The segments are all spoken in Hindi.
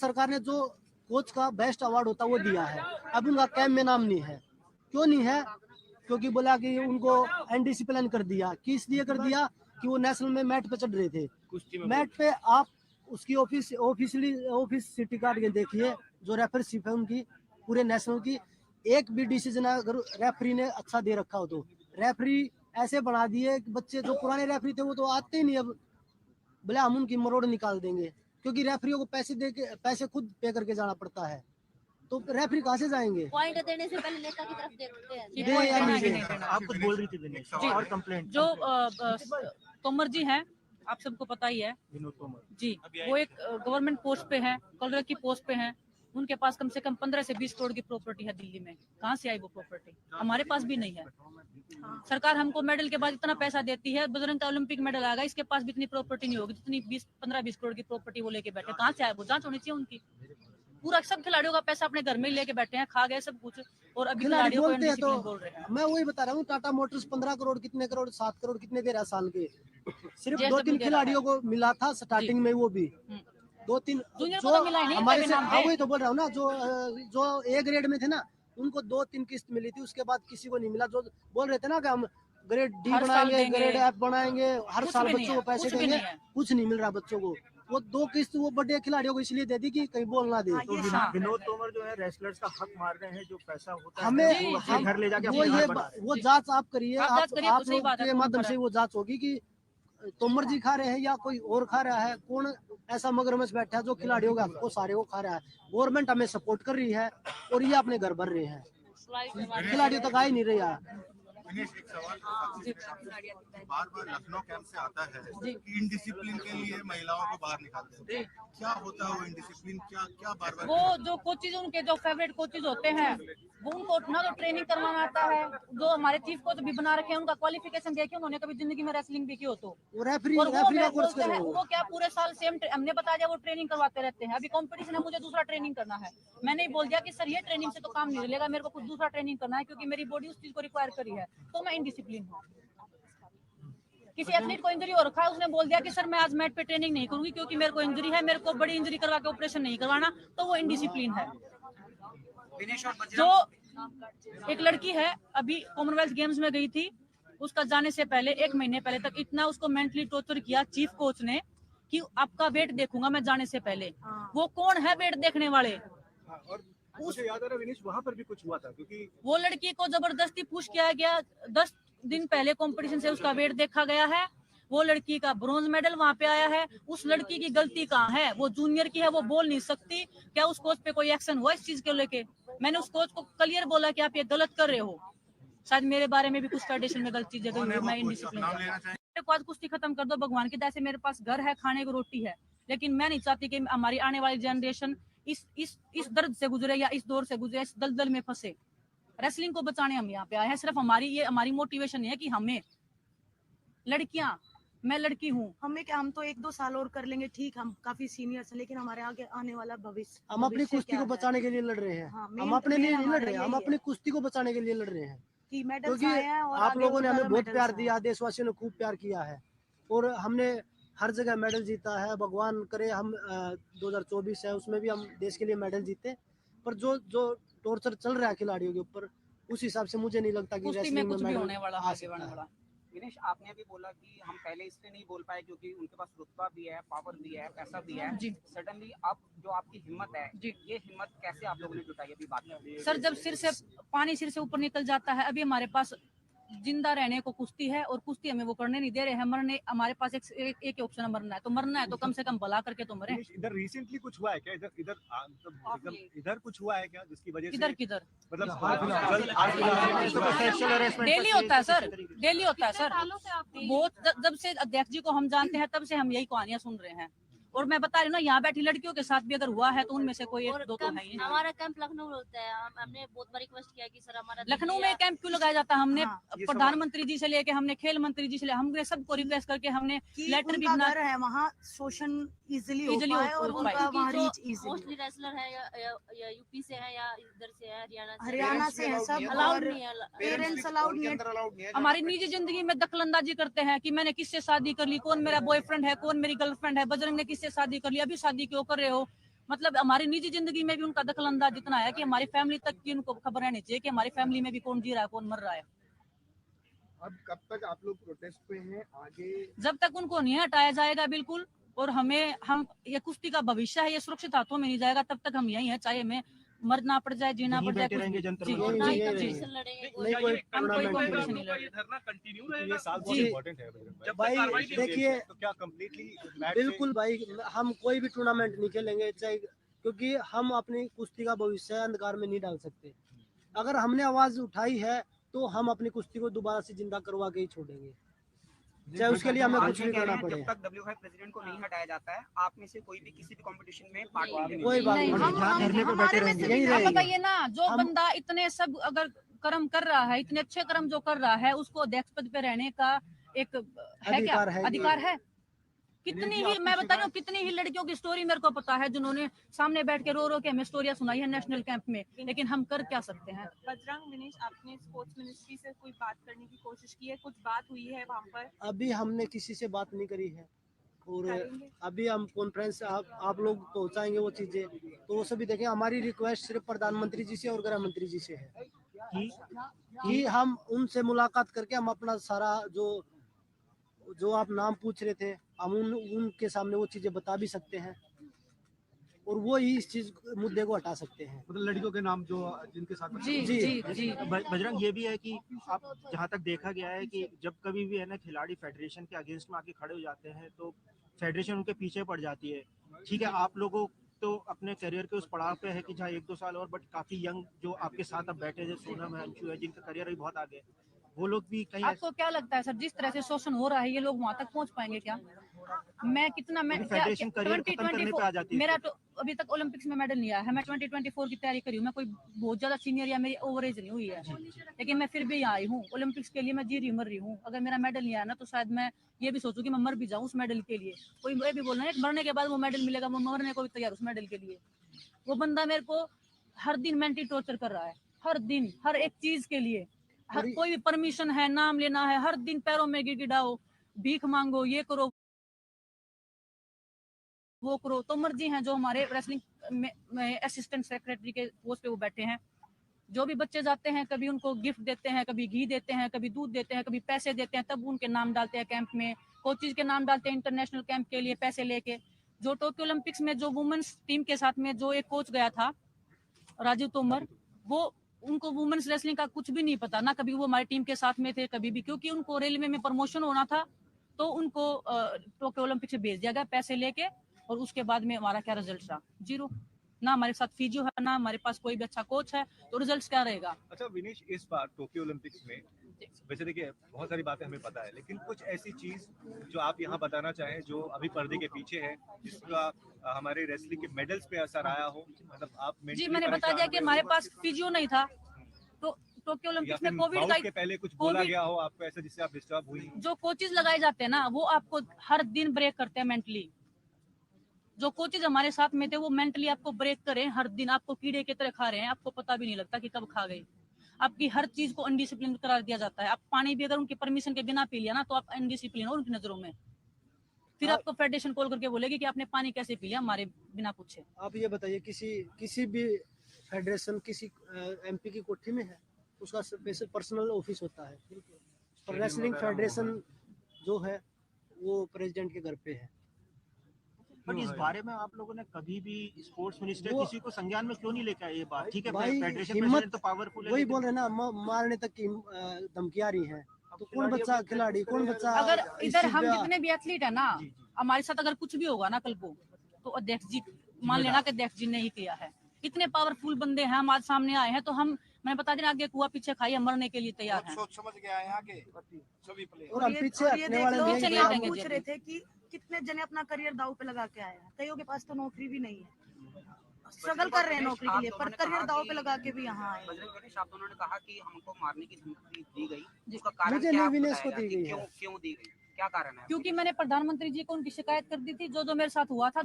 सरकार ने जो कोच का बेस्ट अवार्ड होता है वो दिया है, अब उनका कैंप में नाम नहीं है। क्यों नहीं है? क्योंकि बोला कि उनको अनडिसिप्लिन कर दिया। किस लिए कर दिया? कि वो नेशनल में मैट पे चढ़ रहे थे। मैट पे आप उसकी ऑफिस सिटी कार्ड के देखिए, जो रेफरशिप है उनकी पूरे नेशनल की, एक भी डिसीजन अगर रेफरी ने अच्छा दे रखा हो तो। रेफरी ऐसे बना दिए कि बच्चे जो पुराने रेफरी थे वो तो आते ही नहीं, अब बोले हम उनकी मरोड़ निकाल देंगे, क्योंकि रेफरियों को पैसे खुद पे करके जाना पड़ता है, तो रेफरी कहाँ से जाएंगे? पॉइंट देने से पहले नेता की तरफ देखते हैं। दे या नहीं दे। आप कुछ बोल रही थी दिनेश, और कंप्लेंट जो तोमर जी हैं, आप सबको पता ही है, विनोद तोमर जी, वो एक गवर्नमेंट पोस्ट पे है, कलर की पोस्ट पे हैं। उनके पास कम से कम 15 से 20 करोड़ की प्रॉपर्टी है दिल्ली में। कहाँ से आई वो प्रॉपर्टी? हमारे पास भी नहीं है। सरकार हमको मेडल के बाद इतना पैसा देती है, बजरंग का ओलंपिक मेडल आएगा, इसके पास भी इतनी प्रॉपर्टी नहीं होगी जितनी 15-20 करोड़ की प्रॉपर्टी वो लेके बैठे। कहाँ से आए वो? जांच होनी चाहिए उनकी। पूरा सब खिलाड़ियों का पैसा अपने घर में ही लेके बैठे हैं, खा गए सब कुछ, और अभी खिलाड़ियों को बोलते हैं तो बोल रहे हैं। मैं वही बता रहा हूँ, टाटा मोटर्स 15 करोड़ कितने करोड़ 7 करोड़ कितने दे रहा है साल के? सिर्फ 2-3 खिलाड़ियों को मिला था स्टार्टिंग में, वो भी 2-3 जो हमारे से। हाँ वही तो बोल रहा हूँ ना, जो ए ग्रेड में थे ना उनको 2-3 किस्त मिली थी, उसके बाद किसी को नहीं मिला। जो बोल रहे थे ना कि हम ग्रेड डी बनाएंगे, ग्रेड एफ बनाएंगे, हर साल बच्चों को पैसे देंगे, कुछ नहीं मिल रहा बच्चों को। वो 2 किस्त वो बड़े खिलाड़ियों को इसलिए दे दी कि कहीं बोल ना दे। तो विनोद तोमर जो है रेसलर्स का हक मार रहे हैं, जो पैसा होता हमें है वो अपने घर ले जाके वो जांच आप करिए, आप लोग के माध्यम से वो जांच होगी कि तोमर जी खा रहे हैं या कोई और खा रहा है। कौन ऐसा मगरमच्छ बैठा है जो खिलाड़ियों का को सारे को खा रहा है? गवर्नमेंट हमें सपोर्ट कर रही है और ये अपने घर भर रहे हैं, खिलाड़ियों तक आ ही नहीं रही है। दिनेश, एक सवाल, बार बार लखनऊ कैंप से आता है कि इनडिसिप्लिन के लिए महिलाओं को बाहर निकालते हैं, क्या होता है वो इनडिसिप्लिन? क्या बार बार वो जो कोचेज, उनके जो फेवरेट कोचेज होते हैं, वो उनको ना तो ट्रेनिंग करवाना आता है। जो हमारे चीफ कोच भी बना रखे हैं, उनका क्वालिफिकेशन देखिए, उन्होंने कभी जिंदगी में रेसलिंग भी की हो तो। वो क्या पूरे साल सेम, हमने बता दिया वो ट्रेनिंग करवाते रहते हैं। अभी कंपटीशन है, मुझे दूसरा ट्रेनिंग करना है, मैंने बोल दिया कि सर ये ट्रेनिंग से तो काम नहीं मिलेगा, मेरे को कुछ दूसरा ट्रेनिंग करना है, क्योंकि मेरी बॉडी उस चीज को रिक्वायर करी है, तो मैं इनडिसिप्लिन हूँ। किसी एथलीट को इंजरी हो रखा है, उसने बोल दिया कि सर मैं आज मैट पे ट्रेनिंग नहीं करूंगी क्योंकि मेरे को इंजरी है, मेरे को बड़ी इंजरी करवा के ऑपरेशन नहीं करवाना, तो वो इनडिसिप्लिन है। जो एक लड़की है अभी कॉमनवेल्थ गेम्स में गई थी, उसका जाने से पहले 1 महीने पहले तक इतना उसको मेंटली टॉर्चर किया चीफ कोच ने कि आपका वेट देखूंगा मैं जाने से पहले। वो कौन है वेट देखने वाले? और मुझे याद आ रहा है विनीश, वहाँ पर भी कुछ हुआ था, क्योंकि वो लड़की को जबरदस्ती पुश किया गया। 10 दिन पहले कंपटीशन से उसका वेट देखा गया है, वो लड़की का ब्रॉन्ज मेडल वहां पे आया है। उस लड़की की गलती कहाँ है? वो जूनियर की है, वो बोल नहीं सकती। क्या उस कोच पे कोई एक्शन हुआ इस चीज को लेके? मैंने उस कोच को क्लियर बोला कि आप ये गलत कर रहे हो। शायद मेरे बारे में भी कुछ फेडरेशन में गलत चीजें गई, मैं इनडिसिप्लिन। मेरे को आज कुश्ती खत्म कर दो भगवान की दया से, मेरे पास घर है, खाने को रोटी है, लेकिन मैं नहीं चाहती कि हमारी आने वाली जनरेशन इस दर्द से गुजरे या इस दौर से गुजरे, इस दलदल में फंसे। रेसलिंग को बचाने हम यहाँ पे आए हैं। सिर्फ हमारी मोटिवेशन है कि हमें लड़कियां, मैं लड़की हूँ, हम तो 1-2 साल और कर लेंगे, ठीक, हम काफी सीनियर्स हैं, लेकिन हमारे आगे आने वाला भविष्य, हम अपनी कुश्ती को बचाने के लिए लड़ रहे हैं। हम अपने लिए नहीं लड़ रहे हैं, हम अपनी कुश्ती को बचाने के लिए लड़ रहे हैं, क्योंकि आप लोगों ने हमें बहुत प्यार दिया, देशवासियों ने खूब प्यार किया है और हमने हर जगह मेडल जीता है। भगवान करे हम 2024 है उसमें भी हम देश के लिए मेडल जीते, पर जो टॉर्चर चल रहा है खिलाड़ियों के ऊपर, उस हिसाब से मुझे नहीं लगता कि रेसलिंग में मेडल होने वाला आ सकता है। दिनेश, आपने भी बोला कि हम पहले इसलिए नहीं बोल पाए क्योंकि उनके पास रुतबा भी है, पावर भी है, पैसा भी है। सडनली अब जो आपकी हिम्मत है, ये हिम्मत कैसे आप लोगों ने जुटाई? अभी बात सर, जब पानी सिर से ऊपर निकल जाता है, अभी हमारे पास जिंदा रहने को कुश्ती है और कुश्ती हमें वो करने नहीं दे रहे हैं। मरने, हमारे पास एक ऑप्शन है, मरना है तो मरना है, तो कम से कम भला करके तो मरे। इधर रिसेंटली कुछ हुआ है क्या? इधर कुछ हुआ है क्या जिसकी वजह से किधर मतलब डेली होता है सर, डेली होता है सर। बहुत जब से अध्यक्ष जी को हम जानते हैं तब से हम यही कहानियां सुन रहे हैं। और मैं बता रही हूँ ना, यहाँ बैठी लड़कियों के साथ भी अगर हुआ है तो उनमें से कोई 1-2 तो है ही। हमारा कैंप लखनऊ में होता है, हमने बहुत बार रिक्वेस्ट किया कि सर हमारा लखनऊ में कैंप क्यों लगाया जाता है? हमने प्रधानमंत्री जी से लेके, हमने खेल मंत्री जी से लेके, हमने सबको रिक्वेस्ट करके हमने लेटर भी बना है, वहाँ शोषण इजिली होता है और उनका वहाँ रीच इजिली। मोस्टली रेसलर है या यूपी से है या इधर से है, हरियाणा से है, सब अलाउड नहीं है, पेरेंट्स अलाउड नहीं है। हमारी निजी जिंदगी में दखलंदाजी करते हैं कि मैंने किससे शादी कर ली, कौन मेरा बॉयफ्रेंड है, कौन मेरी गर्लफ्रेंड है, बजरंग ने किससे शादी कर ली, अभी शादी क्यों कर रहे हो? मतलब हमारी निजी जिंदगी में भी उनका दखल अंदाज जितना है कि हमारी फैमिली तक की उनको खबर रहनी चाहिए कि हमारी फैमिली में भी कौन जी रहा है कौन मर रहा है। अब कब तक आप लोग प्रोटेस्ट पे हैं आगे? जब तक उनको नहीं हटाया जाएगा बिल्कुल, और हम ये कुश्ती का भविष्य है, ये सुरक्षित हाथों में नहीं जाएगा, तब तक हम यहीं हैं, चाहे हमें मरना पड़ जाए, जीना पड़ जाए, कुछ भी। जी, यहीं जी, रहेंगे। जी। नहीं कोई हम कोई टूर्नामेंट कंपटीशन नहीं लड़ेंगे। धरना कंटिन्यू ये रहेगा। साल बहुत जी। इम्पोर्टेंट है बजरंग भाई। भाई देखिए, तो क्या कम्प्लीटली बिल्कुल भाई, हम कोई भी टूर्नामेंट नहीं खेलेंगे, चाहे, क्योंकि हम अपनी कुश्ती का भविष्य अंधकार में नहीं डाल सकते। अगर हमने आवाज उठाई है तो हम अपनी कुश्ती को दोबारा से जिंदा करवा के ही छोड़ेंगे, चाहे उसके लिए हमें आप कुछ ये भी कह रहे करना हैं, पड़े। जब तक WFI प्रेसिडेंट को नहीं हटाया जाता है, आप में से कोई भी किसी भी कंपटीशन में पार्ट नहीं लेगा। कोई बात नहीं, नहीं, हमारे में से भी यहीं आप रहेंगे। बताइए ना, जो हम- बंदा इतने सब अगर कर्म कर रहा है, इतने अच्छे कर्म जो कर रहा है, उसको अध्यक्ष पद पे रहने का एक है क्या अधिकार है। अधिकार है? कितनी ही मैं बता रही हूँ, कितनी ही लड़कियों की स्टोरी मेरे को पता है जिन्होंने सामने बैठ के रो रो के हमें स्टोरियां सुनाई है नेशनल कैंप में, लेकिन हम कर क्या सकते हैं? बजरंग विनेश, आपने स्पोर्ट्स मिनिस्ट्री से कोई बात करने की कोशिश की है? कुछ बात हुई है वहाँ पर? अभी हमने किसी से बात नहीं करी है, और करेंगे? अभी हम कॉन्फ्रेंस आप लोग पहुंचाएंगे वो चीजें, तो वो सभी देखें। हमारी रिक्वेस्ट सिर्फ प्रधानमंत्री जी से और गृह मंत्री जी से है कि हम उनसे मुलाकात करके हम अपना सारा जो आप नाम पूछ रहे थे, हम उनके सामने वो चीजें बता भी सकते हैं, और वो ही इस चीज मुद्दे को हटा सकते हैं। मतलब लड़कियों के नाम जो जिनके साथ जी जी। जी जी। बजरंग, ये भी है कि आप जहाँ तक देखा गया है कि जब कभी भी है ना खिलाड़ी फेडरेशन के अगेंस्ट में आके खड़े हो जाते हैं तो फेडरेशन उनके पीछे पड़ जाती है। ठीक है, आप लोगों तो अपने करियर के उस पड़ाव पे है कि जहाँ 1-2 साल और, बट काफी यंग जो आपके साथ अब बैठे हैं, सोनम है, अंशु है, जिनका करियर भी बहुत आगे है, वो लोग भी कहीं आपको क्या लगता है सर, जिस तरह से शोषण हो रहा है, ये लोग वहां तक पहुंच पाएंगे क्या? मैं फेडरेशन करियर खत्म करने पे आ जाती है। मेरा तो अभी तक ओलंपिक्स में मेडल नहीं आया है, मैं 2024 की तैयारी करी हूँ, मैं कोई बहुत ज्यादा सीनियर या मेरी ओवर एज नहीं हुई है, लेकिन मैं फिर भी यहाँ आई हूँ ओलंपिक्स के लिए। मैं जी रही मर रही हूँ, अगर मेरा मेडल नहीं आया ना तो शायद मैं ये भी सोचूं कि मैं मर भी जाऊँ उस मेडल के लिए। कोई ये भी बोल रहा है मरने के बाद वो मेडल मिलेगा, वो मरने को भी तैयार उस मेडल के लिए। वो बंदा मेरे को हर दिन मेंटली टॉर्चर कर रहा है, हर दिन हर एक चीज के लिए। हर कोई भी परमिशन है, नाम लेना है, हर दिन पैरों में गिड़गिड़ाओ, भीख मांगो, ये करो वो करो। तो मर्जी हैं जो हमारे रेसलिंग में असिस्टेंट सेक्रेटरी के पोस्ट पे वो बैठे हैं। जो भी बच्चे जाते हैं, कभी उनको गिफ्ट देते हैं, कभी घी देते हैं, कभी दूध देते हैं, कभी पैसे देते हैं, तब उनके नाम डालते हैं कैंप में। कोचेज के नाम डालते हैं इंटरनेशनल कैंप के लिए पैसे लेके। जो टोक्यो ओलंपिक्स में जो वुमेन्स टीम के साथ में जो एक कोच गया था राजीव तोमर, वो उनको वुमेन्स रेसलिंग का कुछ भी नहीं पता ना, कभी वो हमारी टीम के साथ में थे कभी भी, क्योंकि उनको रेलवे में प्रमोशन होना था तो उनको टोक्यो ओलंपिक से भेज दिया गया पैसे लेके, और उसके बाद में हमारा क्या रिजल्ट रहा? जीरो। ना हमारे साथ फिजियो है, ना हमारे पास कोई भी अच्छा कोच है, तो रिजल्ट क्या रहेगा? अच्छा विनेश, इस बार टोक्यो ओलंपिक्स में वैसे देखिए बहुत सारी बातें हमें पता है, लेकिन कुछ ऐसी चीज जो आप यहाँ बताना चाहें जो अभी पर्दे के पीछे है, जिसका हमारे रेसलिंग के मेडल्स पे असर आया हो? मतलब आप जी मैंने बता दिया कि हमारे पास फिजियो नहीं था, तो टोक्यो ओलंपिक्स में कोविड का के पहले कुछ बोला गया हो आपको ऐसा जिससे आप डिस्टर्ब हुई? जो कोचेज लगाए जाते हैं ना, वो आपको हर दिन ब्रेक करते हैं मेंटली। जो कोचेज हमारे साथ में थे वो मेंटली आपको ब्रेक करें, हर दिन आपको कीड़े की तरह खा रहे हैं, आपको पता भी नहीं लगता कि कब खा गए। आपकी हर चीज को अनडिसिप्लिन करार दिया जाता है। आप पानी भी अगर उनकी परमिशन के बिना पी लिया ना तो आप अनडिसिप्लिन हो उनकी नजरों में। फिर आपको फेडरेशन कॉल करके बोलेगी कि आपने पानी कैसे पी लिया हमारे बिना पूछे। आप ये बताइए, किसी भी फेडरेशन किसी एमपी की कोठी में है? उसका पर्सनल ऑफिस होता है। पर रेसलिंग फेडरेशन जो है वो प्रेसिडेंट के घर पे है। बट इस बारे में आप लोगों ने कभी भी स्पोर्ट्स मिनिस्टर किसी को संज्ञान में क्यों नहीं लेके आए ये बात? ठीक है भाई, फेडरेशन हिम्मत प्रेसिडेंट तो पावरफुल है, वही बोल रहे ना, मारने तक की धमकियां आ रही है, तो कौन बच्चा खिलाड़ी, कौन बच्चा? अगर इधर हम जितने भी एथलीट है ना, हमारे साथ अगर कुछ भी होगा ना कल को, तो अध्यक्ष जी मान लेना कि अध्यक्ष जी ने ही किया है। इतने पावरफुल बंदे हैं हमारे सामने आए हैं, तो हम मैं बता देना आगे कुआ पीछे खाई मरने के लिए तैयार हैं। सोच समझ के आए हैं आगे सभी प्लेयर। और हम पीछे हटने वाले नहीं चलिए हैं। हटेंगे पूछ रहे थे कि कितने जने अपना करियर दाव पे लगा के आए हैं। कईयों के पास तो नौकरी भी नहीं है, स्ट्रगल कर रहे हैं नौकरी के लिए, पर करियर दाव पे लगा के भी यहाँ आए। आप दोनों ने कहा कि हमको मारने की धमकी दी गई, उसका कारण मुझे क्या नहीं, विनेश को बताया दी कि गई है। क्यों दी गई? क्या कारण है? क्योंकि मैंने प्रधानमंत्री जी को उनकी शिकायत कर दी थी, जो जो मेरे साथ हुआ था।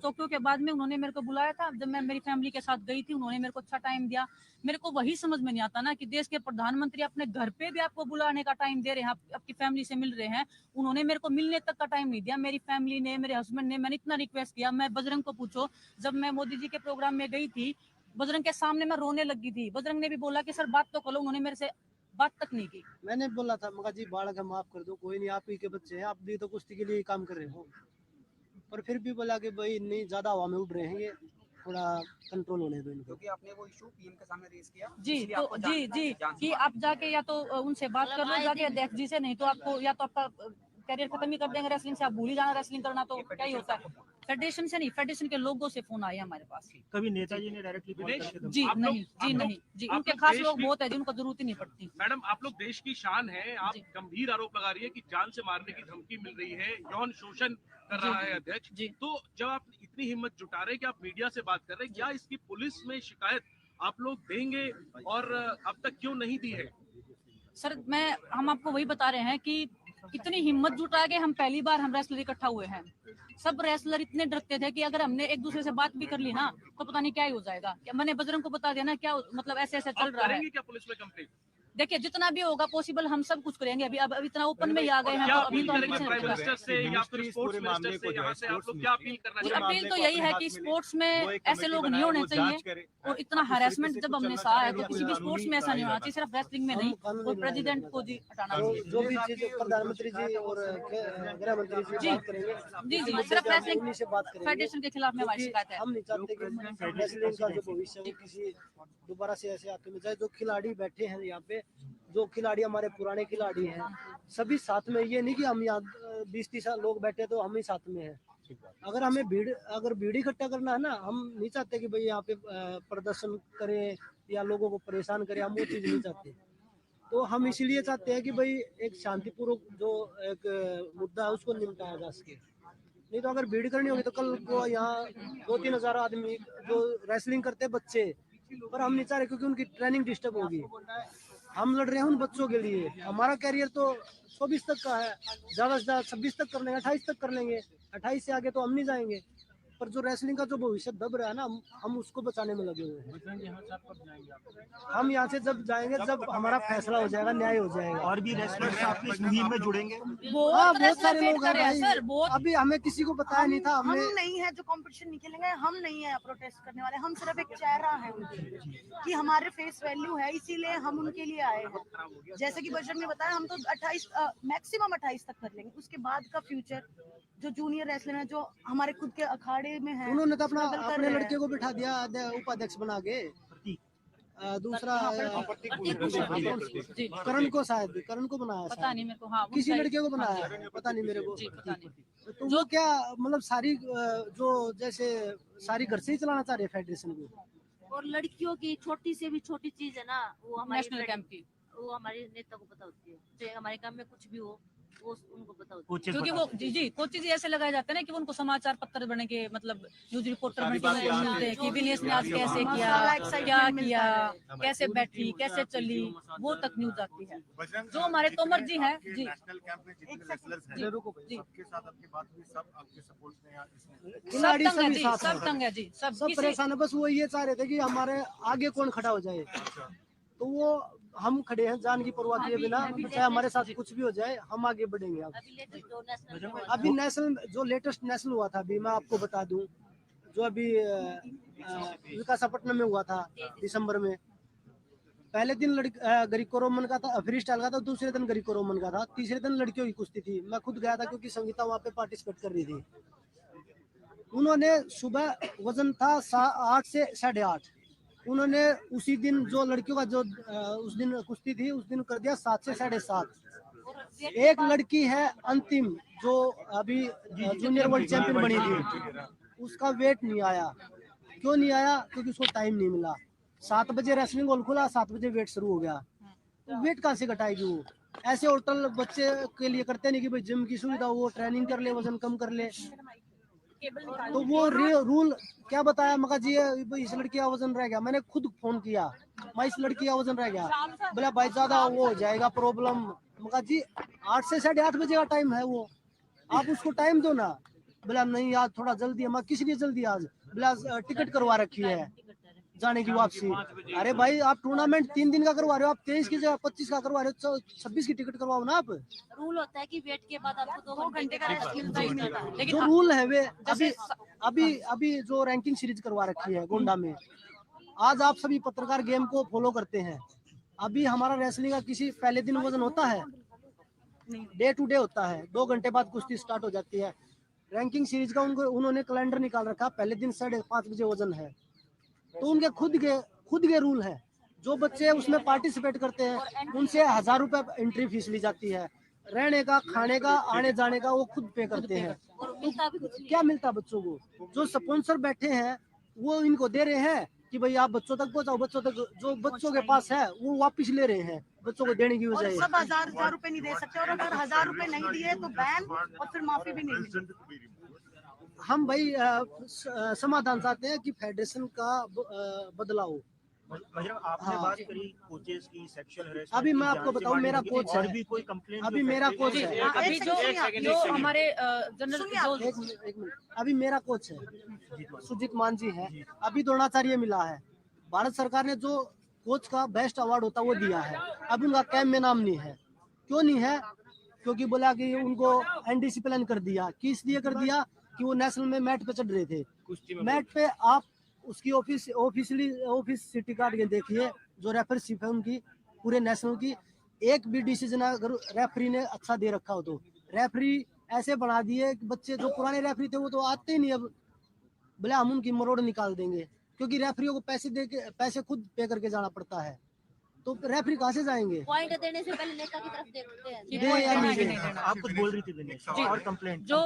टोक्यो के बाद में उन्होंने मेरे को बुलाया था, जब मैं मेरी फैमिली के साथ गई थी, उन्होंने मेरे को अच्छा टाइम दिया। मेरे को वही समझ में नहीं आता ना कि देश के प्रधानमंत्री अपने घर पे भी आपको बुलाने का टाइम दे रहे हैं, आपकी फैमिली से मिल रहे हैं, उन्होंने मेरे को मिलने तक का टाइम नहीं दिया। मेरी फैमिली ने, मेरे हस्बैंड ने, मैंने इतना रिक्वेस्ट किया। मैं बजरंग को पूछो, जब मैं मोदी जी के प्रोग्राम में गई थी, बजरंग के सामने मैं रोने लगी थी। बजरंग ने भी बोला कि सर बात तो करो, उन्होंने मेरे से बात तक नहीं की। मैंने बोला था मगा जी बालक है माफ कर दो, कोई नहीं, आप ही के बच्चे हैं, आप भी तो कुश्ती के लिए काम कर रहे हो। पर फिर भी बोला कि भाई नहीं, ज्यादा हवा में उड़ रहे हैं ये, थोड़ा कंट्रोल होने दो इनको। क्योंकि आपने वो इशू पीएम के सामने रेज किया जी, तो जी कि आप जाके या तो उनसे बात कर लो जाके अध्यक्ष जी से, नहीं तो आपको या तो आपका करियर खत्म ही कर देंगे रेसलिंग से, आप भूल ही जाना रेसलिंग करना, तो क्या ही होता है। फेडरेशन से नहीं, फेडरेशन के लोगों से फोन आए हमारे पास। कभी नेताजी ने डायरेक्टली जी नहीं, उनके खास लोग बहुत है जिनको जरूरत ही नहीं पड़ती। मैडम, आप लोग देश की शान है, आप गंभीर आरोप लगा रही है कि जान से मारने की धमकी मिल रही है, यौन शोषण कर रहा है अध्यक्ष जी। तो जब आप इतनी हिम्मत जुटा रहे हैं कि आप मीडिया से बात कर रहे हैं, क्या इसकी पुलिस में शिकायत आप लोग देंगे और अब तक क्यों नहीं दी है? सर हम आपको वही बता रहे हैं कि इतनी हिम्मत जुटा के हम पहली बार हम रेसलर इकट्ठा हुए हैं। सब रेसलर इतने डरते थे कि अगर हमने एक दूसरे से बात भी कर ली ना तो पता नहीं क्या ही हो जाएगा। क्या मैंने बजरंग को बता दिया ना, क्या मतलब ऐसे ऐसे चल रहा है। क्या पुलिस में कंप्लेंट? देखिए जितना भी होगा पॉसिबल हम सब कुछ करेंगे। अभी अब इतना ओपन में ही आ गए हैं, तो अभी तो अपील तो यही है कि स्पोर्ट्स में ऐसे लोग नहीं होने चाहिए, और इतना हरासमेंट जब हमने सहा है तो किसी भी स्पोर्ट्स में ऐसा नहीं होना चाहिए, सिर्फ रेसलिंग में नहीं। और प्रेसिडेंट को जी हटाना चाहिए। जो भी चीज प्रधानमंत्री जी और गृह मंत्री जी बात करेंगे, जी सिर्फ रेसलिंग से बात करेंगे। फेडरेशन के खिलाफ में हमारी शिकायत है। हम नहीं चाहते कि रेसलिंग का जो भविष्य है किसी दोबारा से ऐसे हाथों में जाए। जो खिलाड़ी बैठे हैं यहाँ पे, जो खिलाड़ी हमारे पुराने खिलाड़ी हैं, सभी साथ में, ये नहीं कि हम यहाँ 20-30 लोग बैठे तो हम ही साथ में हैं। अगर हमें भीड़ इकट्ठा करना है ना, हम नहीं चाहते कि भाई यहाँ पे प्रदर्शन करें या लोगों को परेशान करें, हम वो चीज़ नहीं चाहते। तो हम इसीलिए चाहते हैं कि भाई एक शांतिपूर्वक जो एक मुद्दा है उसको निपटाया जा सके। नहीं तो अगर भीड़ करनी होगी तो कल को यहाँ 2-3 हजार आदमी जो रेसलिंग करते हैं बच्चे, पर हम नहीं चाह रहे क्योंकि उनकी ट्रेनिंग डिस्टर्ब होगी। हम लड़ रहे हैं उन बच्चों के लिए। हमारा कैरियर तो 24 तक का है, ज़्यादा से ज़्यादा 26 तक कर लेंगे, 28 तक कर लेंगे। 28 से आगे तो हम नहीं जाएंगे। पर जो रेसलिंग का जो भविष्य दब रहा है ना, हम उसको बचाने में लगे हुए हैं। हम यहाँ से जब जाएंगे, जब हमारा फैसला हो जाएगा, न्याय हो जाएगा। और भी रेसलर्स आपकी इस मुहिम में जुड़ेंगे? बहुत सारे लोग हैं भाई। अभी हमें किसी को बताया नहीं था। हम नहीं है जो कंपटीशन नहीं खेलेंगे, हम नहीं है प्रोटेस्ट करने वाले, हम सिर्फ एक चेहरा है कि हमारे फेस वैल्यू है, इसीलिए हम उनके लिए आए हैं। जैसे कि बजरंग ने बताया, हम तो 28 मैक्सिमम 28 तक कर लेंगे। उसके बाद का फ्यूचर जो जूनियर रेसलर है, जो हमारे खुद के अखाड़े में है, उन्होंने तो अपने लड़के को बिठा दिया उपाध्यक्ष बना के। दूसरा करण को, शायद करण को बनाया, पता नहीं मेरे को। हाँ, किसी लड़के को बनाया, पता नहीं मेरे को। तो वो क्या मतलब सारी जो जैसे सारी घर से ही चलाना चाह रहे हैं फेडरेशन को। और लड़कियों की छोटी से भी छोटी चीज है ना, वो हमारे नेशनल कैंप की, वो हमारे नेता को पता होती है। चाहे हमारे काम में कुछ भी हो, वो उनको पता होता है। क्योंकि वो जी कुछ चीजें ऐसे लगाए जाते हैं ना कि उनको समाचार पत्र बने के, मतलब न्यूज रिपोर्टर बने के मिलते हैं कि विनेश ने आज कैसे किया, क्या किया, कैसे बैठी, कैसे चली, वो तक न्यूज आती है। जो हमारे तोमर जी हैं जी, नेशनल कैंप में जितने रेसलर्स हैं सबके साथ आपकी बात हुई, सब आपके सपोर्ट में यहाँ खिलाड़ी सब तंग है जी, सब परेशान है। बस वो ये चाह रहे थे कि हमारे आगे कौन खड़ा हो जाए, तो वो हम खड़े हैं जान की परवाह किए बिना, चाहे हमारे साथ कुछ भी हो जाए, हम आगे बढ़ेंगे। अभी नेशनल जो लेटेस्ट नेशनल हुआ था, अभी मैं आपको बता दूं, जो अभी विशाखापट्टनम में हुआ था दिसंबर में। पहले दिन ग्रीको रोमन का था, फ्री स्टाइल का था, दूसरे दिन ग्रीको रोमन का था, तीसरे दिन लड़कियों की कुश्ती थी। मैं खुद गया था क्योंकि संगीता वहाँ पे पार्टिसिपेट कर रही थी। उन्होंने सुबह वजन था 8 से 8.5, उन्होंने उसी दिन जो लड़कियों का जो उस दिन कुश्ती थी, उस दिन कर दिया 7 से 7.5। एक लड़की है अंतिम जो अभी जूनियर वर्ल्ड चैंपियन बनी थी, उसका वेट नहीं आया। क्यों नहीं आया? क्योंकि उसको टाइम नहीं मिला। 7 बजे रेसलिंग हॉल खुला, 7 बजे वेट शुरू हो गया। तो वेट कहाँ से घटाएगी वो? ऐसे होटल बच्चे के लिए करते नहीं कि भाई जिम की सुविधा, वो ट्रेनिंग कर ले, वजन कम कर ले। केबल निकाल तो वो रूल क्या बताया मगर जी इस लड़की का वजन रह गया, मैंने खुद फोन किया, मैं इस लड़की का वजन रह गया, बोला भाई ज्यादा वो हो जाएगा प्रॉब्लम। मगर जी 8 से 8:30 बजे का टाइम है, वो आप उसको टाइम दो ना। बोला नहीं आज थोड़ा जल्दी है। मैं किस लिए जल्दी आज? बोला टिकट करवा रखी है जाने की वापसी। अरे भाई आप टूर्नामेंट 3 दिन का करवा रहे हो, आप 23 की जगह 25 का करवा रहे हो, 26 की टिकट करवाओ ना आप। रूल होता है कि वेट के बाद आपको 2 घंटे का रेस्ट मिलता ही मिलता है। लेकिन जो रूल है वे अभी जो रैंकिंग सीरीज करवा रखी है गोंडा में, आज आप सभी पत्रकार गेम को फॉलो करते हैं। अभी हमारा रेसलिंग का किसी पहले दिन वजन होता है, डे टू डे होता है, 2 घंटे बाद कुश्ती स्टार्ट हो जाती है। रैंकिंग सीरीज का उन्होंने कैलेंडर निकाल रखा, पहले दिन 5:30 बजे वजन है, तो उनके खुद के रूल है। जो बच्चे उसमें पार्टिसिपेट करते हैं उनसे 1000 रुपए एंट्री फीस ली जाती है, रहने का, खाने का, आने जाने का वो खुद पे करते हैं। तो क्या मिलता बच्चों को? जो स्पॉन्सर बैठे हैं वो इनको दे रहे हैं कि भाई आप बच्चों तक पहुंचाओ, बच्चों तक जो बच्चों के पास है वो वापस ले रहे हैं बच्चों को देने की और बजाय। सब 1000 रुपए नहीं दे सकते, और अगर 1000 रुपए नहीं दिए तो बैन और फिर माफी भी नहीं मिलेगी। हम भाई समाधान चाहते हैं कि फेडरेशन का बदलाव। बजरंग आपने हाँ। बात करी कोचेस की, सेक्सुअल हरेसमेंट अभी मैं की, आपको जान से बताऊं, मारने मेरा की, कोच और है। भी कोई कंप्लेंट अभी मेरा कोच है। अभी जो हमारे जनरल एक मिनट, अभी मेरा कोच है सुजीत मान जी है, अभी द्रोणाचार्य मिला है। भारत सरकार ने जो कोच का बेस्ट अवार्ड होता वो दिया है, अब उनका कैंप में नाम नहीं है। क्यों नहीं है? क्योंकि बोला कि उनको अनडिसिप्लिन कर दिया। किस लिए कर दिया? कि वो नेशनल में मैट पे चढ़ रहे थे। मैट पे आप उसकी ऑफिस सिटी कार्ड के देखिए, जो रेफरशिप है उनकी पूरे नेशनल की, एक भी डिसीजन अगर रेफरी ने अच्छा दे रखा हो तो। रेफरी ऐसे बना दिए कि बच्चे जो पुराने रेफरी थे वो तो आते ही नहीं, अब बोले हम उनकी मरोड़ निकाल देंगे, क्योंकि रेफरियों को पैसे खुद पे करके जाना पड़ता है, तो रेफरी कहाँ से जाएंगे? पॉइंट देने से पहले नेता की तरफ देखते हैं। दे या नहीं दे? आप कुछ बोल रही थी दिनेश, और कंप्लेंट जो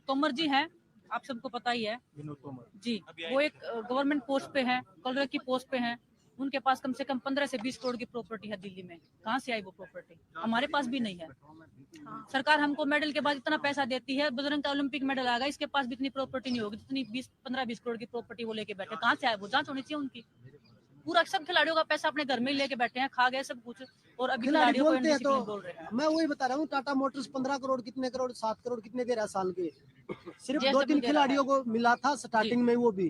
तोमर जी हैं, आप सबको पता ही है विनोद तोमर जी, वो एक गवर्नमेंट पोस्ट पे हैं, कलर की पोस्ट पे हैं। उनके पास कम से कम 15 से 20 करोड़ की प्रॉपर्टी है दिल्ली में। कहाँ से आई वो प्रॉपर्टी? हमारे पास भी नहीं है। सरकार हमको मेडल के बाद इतना पैसा देती है, बजरंग का ओलंपिक मेडल आएगा, इसके पास भी इतनी प्रॉपर्टी नहीं होगी जितनी 15-20 करोड़ की प्रॉपर्टी वो लेके बैठे। कहाँ से आए वो? जांच होनी चाहिए उनकी। पूरा सब खिलाड़ियों का पैसा अपने घर में ही लेके बैठे हैं, खा गए सब कुछ, और अभी खिलाड़ी खिलाड़ियों को बोलते हैं indiscipline तो बोल रहे हैं। मैं वही बता रहा हूँ, टाटा मोटर्स 15 करोड़ कितने करोड़ 7 करोड़ कितने दे रहा है साल के? सिर्फ JSW 2-3 दे रहा खिलाड़ियों को मिला था स्टार्टिंग में, वो भी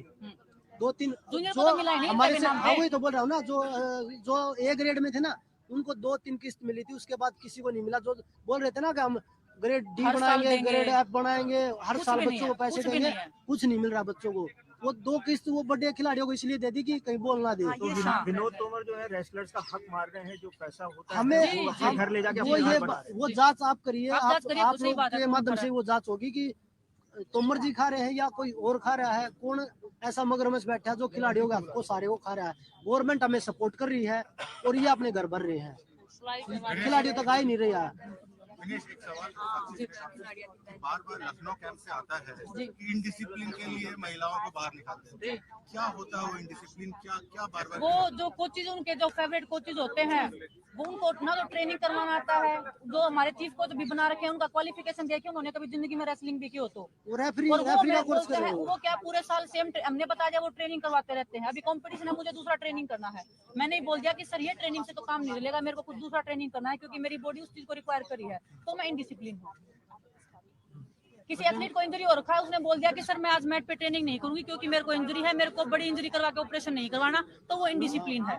2-3 जूनियर को जो तो मिला ही नहीं, हमारे इनका से। भी नाम हाँ है। वही तो बोल रहा हूँ ना, जो ए ग्रेड में थे ना उनको 2-3 किस्त मिली थी, उसके बाद किसी को नहीं मिला। जो बोल रहे थे ना कि हम ग्रेड डी हर साल बनाएंगे, देंगे। ग्रेड एफ बनाएंगे, हर कुछ साल भी नहीं बच्चों है, को पैसे कुछ भी देंगे, नहीं है। कुछ नहीं मिल रहा बच्चों को। वो 2 किस्त वो बड़े खिलाड़ियों को इसलिए दे दी कि कहीं बोल ना दे। तो विनोद तोमर जो है रेसलर्स का हक मार रहे हैं, जो पैसा होता है हमें वो अपने घर ले जाके वो अपने ये घर बना रहे हैं। वो जांच आप करिए, आप जांच करिए, आप तो सही लोग बात है, के कौन माध्यम कर से रहा वो जांच होगी कि तोमर जी खा रहे हैं या कोई और खा रहा है, कौन ऐसा मगरमच्छ बैठा है जो खिलाड़ियों का को सारे वो खा रहा है। गवर्नमेंट हमें सपोर्ट कर रही है और ये अपने घर भर रहे हैं, खिलाड़ियों तक आ ही नहीं रहा है। दिनेश, एक सवाल बार बार लखनऊ कैंप से आता है कि इनडिसिप्लिन के लिए महिलाओं को बाहर निकालते हैं। क्या होता है वो इनडिसिप्लिन? क्या बार बार वो जो कोचेज, उनके जो फेवरेट कोचेज होते हैं, वो उनको ना तो ट्रेनिंग करवाना आता है। जो हमारे चीफ कोच भी बना रखे हैं, उनका क्वालिफिकेशन देखिए, उन्होंने कभी जिंदगी में रेसलिंग भी की हो तो। वो रेफरी और वो रेफरी का हमें कोर्स बोलते कर रहे हैं, हो। वो क्या पूरे साल सेम हमने बताया जाए वो ट्रेनिंग करवाते रहते हैं। अभी कंपटीशन है, मुझे दूसरा ट्रेनिंग करना है, मैंने ही बोल दिया कि सर ये ट्रेनिंग से तो काम नहीं चलेगा, मेरे को कुछ दूसरा ट्रेनिंग करना है, क्योंकि मेरी बॉडी उस चीज को रिक्वायर करी है, तो मैं इनडिसिप्लिन हूँ। किसी एथलीट को इंजरी हो रखा है, उसने बोल दिया कि सर मैं आज मैट पे ट्रेनिंग नहीं करूंगी क्योंकि मेरे को इंजरी है, मेरे को बड़ी इंजरी करवा के ऑपरेशन नहीं करवाना, तो वो इनडिसिप्लिन है।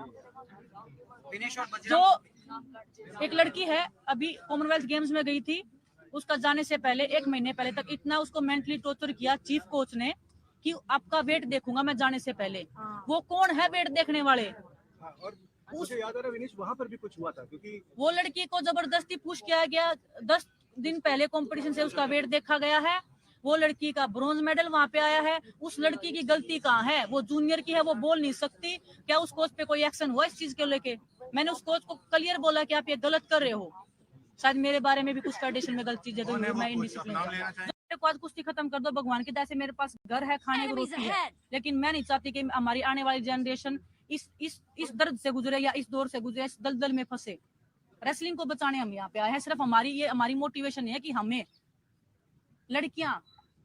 दिनेश और जो बजरंग एक लड़की है, अभी कॉमनवेल्थ गेम्स में गई थी, उसका जाने से पहले 1 महीने पहले तक इतना उसको मेंटली टॉर्चर किया चीफ कोच ने कि आपका वेट देखूंगा मैं जाने से पहले। वो कौन है वेट देखने वाले? और मुझे याद आ रहा विनीश, वहाँ पर भी कुछ हुआ था, क्योंकि वो लड़की को जबरदस्ती पुश किया गया। 10 दिन पहले कंपटीशन से उसका वेट देखा गया है, वो लड़की का ब्रॉन्ज मेडल वहां पे आया है। उस लड़की की गलती कहाँ है? वो जूनियर की है, वो बोल नहीं सकती। क्या उस कोच पे कोई एक्शन हुआ इस चीज को लेके? मैंने उस कोच को क्लियर बोला कि आप ये गलत कर रहे हो। शायद मेरे बारे में भी कुछ फेडरेशन में गलत चीजें हुई, मैं इनडिसिप्लिन। मेरे को आज कुश्ती खत्म कर दो, भगवान की दया से मेरे पास घर है, खाने की रोटी है, लेकिन मैं नहीं चाहती कि हमारी आने वाली जनरेशन इस दर्द से गुजरे या इस दौर से गुजरे, इस दलदल में फंसे। रेसलिंग को बचाने हम यहाँ पे आए हैं। सिर्फ हमारी मोटिवेशन है कि हमें लड़कियां,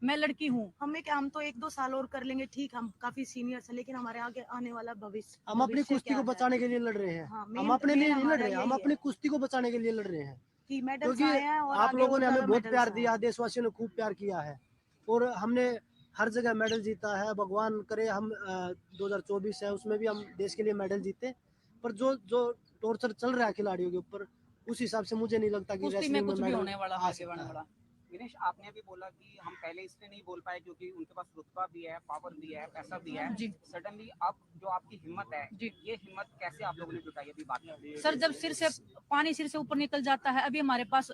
मैं लड़की हूँ। हम तो 1-2 साल और कर लेंगे, ठीक, हम काफी सीनियर्स हैं, लेकिन हमारे आगे आने वाला भविष्य, हम अपनी कुश्ती को बचाने के लिए लड़ रहे हैं। हाँ, हम अपने लिए नहीं लड़ रहे हैं, हम अपनी कुश्ती को बचाने के लिए लड़ रहे हैं। कि मेडल्स क्योंकि आए हैं और आप आगे लोगों ने और हमें ज्यादा बहुत मेडल्स प्यार आए दिया, हैं। देशवासियों ने खूब प्यार किया है और हमने हर जगह मेडल जीता है। भगवान करे हम 2024 है उसमें भी हम देश के लिए मेडल जीते, पर जो जो टॉर्चर चल रहा है खिलाड़ियों के ऊपर, उस हिसाब से मुझे नहीं लगता कि कुश्ती में रेसलिंग कुछ में भी मेडल होने वाला आ है, सकता बनने है। वाला। विनेश, आपने अभी बोला कि हम पहले इसलिए नहीं बोल पाए क्योंकि उनके पास रुतबा भी है, पावर भी है, पैसा भी है। जी। सडनली अब जो आपकी हिम्मत है, जी। ये हिम्मत कैसे आप लोगों ने जुटाई, अभी बात करें। सर, जब पानी सिर से ऊपर निकल जाता है, अभी हमारे पास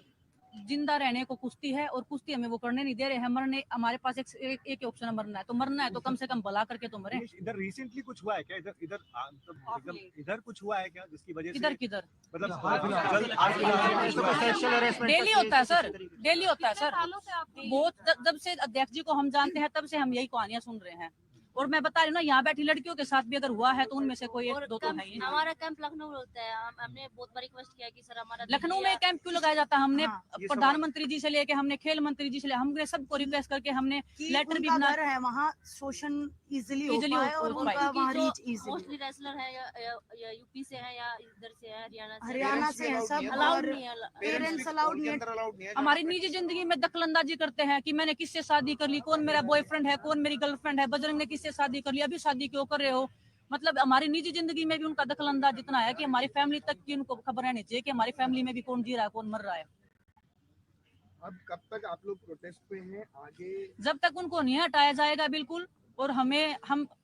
जिंदा रहने को कुश्ती है और कुश्ती हमें वो करने नहीं दे रहे हैं। मरने, हमारे पास एक ऑप्शन है, मरना है, तो मरना है तो कम से कम भला करके तो मरे। इधर रिसेंटली कुछ हुआ है क्या? इधर कुछ हुआ है क्या जिसकी वजह से किधर मतलब डेली होता है सर, डेली होता है सर। बहुत जब से अध्यक्ष जी को हम जानते हैं तब से हम यही कहानियां सुन रहे हैं। और मैं बता रही हूँ ना, यहाँ बैठी लड़कियों के साथ भी अगर हुआ है तो उनमें से कोई एक दो तो है ही। हमारा कैंप लखनऊ में होता है, हमने बहुत बार रिक्वेस्ट किया कि सर हमारा लखनऊ में कैंप क्यों लगाया जाता है? हमने प्रधानमंत्री जी से लेके हमने खेल मंत्री जी से हमने सबको रिक्वेस्ट करके हमने लेटर भी बना है, वहाँ शोषण इजीली हो पाए और उनका वहाँ रीच इजीली। मोस्टली रेसलर है या यूपी से है या इधर से है, हरियाणा से है सब, अलाउड नहीं है, पेरेंट्स अलाउड नहीं है। हमारी निजी जिंदगी में दखलंदाजी करते हैं कि मैंने किससे शादी कर ली, कौन मेरा बॉयफ्रेंड है, कौन मेरी गर्लफ्रेंड है, बजरंग ने किससे शादी कर ली, अभी शादी क्यों कर रहे हो। मतलब हमारी निजी जिंदगी में भी उनका दखलंदाज इतना है कि हमारी फैमिली तक की उनको खबर रहनी चाहिए कि हमारी फैमिली में भी कौन जी रहा है, कौन मर रहा है। अब कब तक आप लोग प्रोटेस्ट पे हैं आगे? जब तक उनको नहीं हटाया जाएगा बिल्कुल, और हम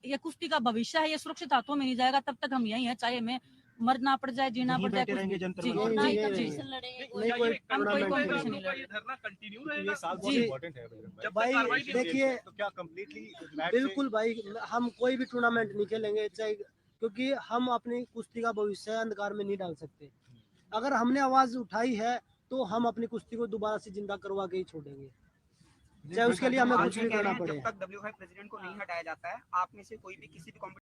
ये कुश्ती का भविष्य है, ये सुरक्षित हाथों में नहीं जाएगा, तब तक हम यही हैं, चाहे हमें मरना पड़ जाए, जीना पड़ जाए, कुछ भी। जी, कोई कंपटीशन नहीं लड़ेंगे। ये धरना कंटिन्यू ये रहेगा। साल बहुत इम्पोर्टेंट है जब भाई देखिए, तो क्या कंप्लीटली बिल्कुल भाई, हम कोई भी टूर्नामेंट नहीं खेलेंगे चाहे, क्योंकि हम अपनी कुश्ती का भविष्य अंधकार में नहीं डाल सकते। अगर हमने आवाज उठाई है तो हम अपनी कुश्ती को दोबारा से जिंदा करवा के ही छोड़ेंगे, चाहे उसके लिए हमें कुछ भी करना पड़े। जब तक WFI प्रेसिडेंट को नहीं हटाया जाता है, आप में से कोई भी किसी भी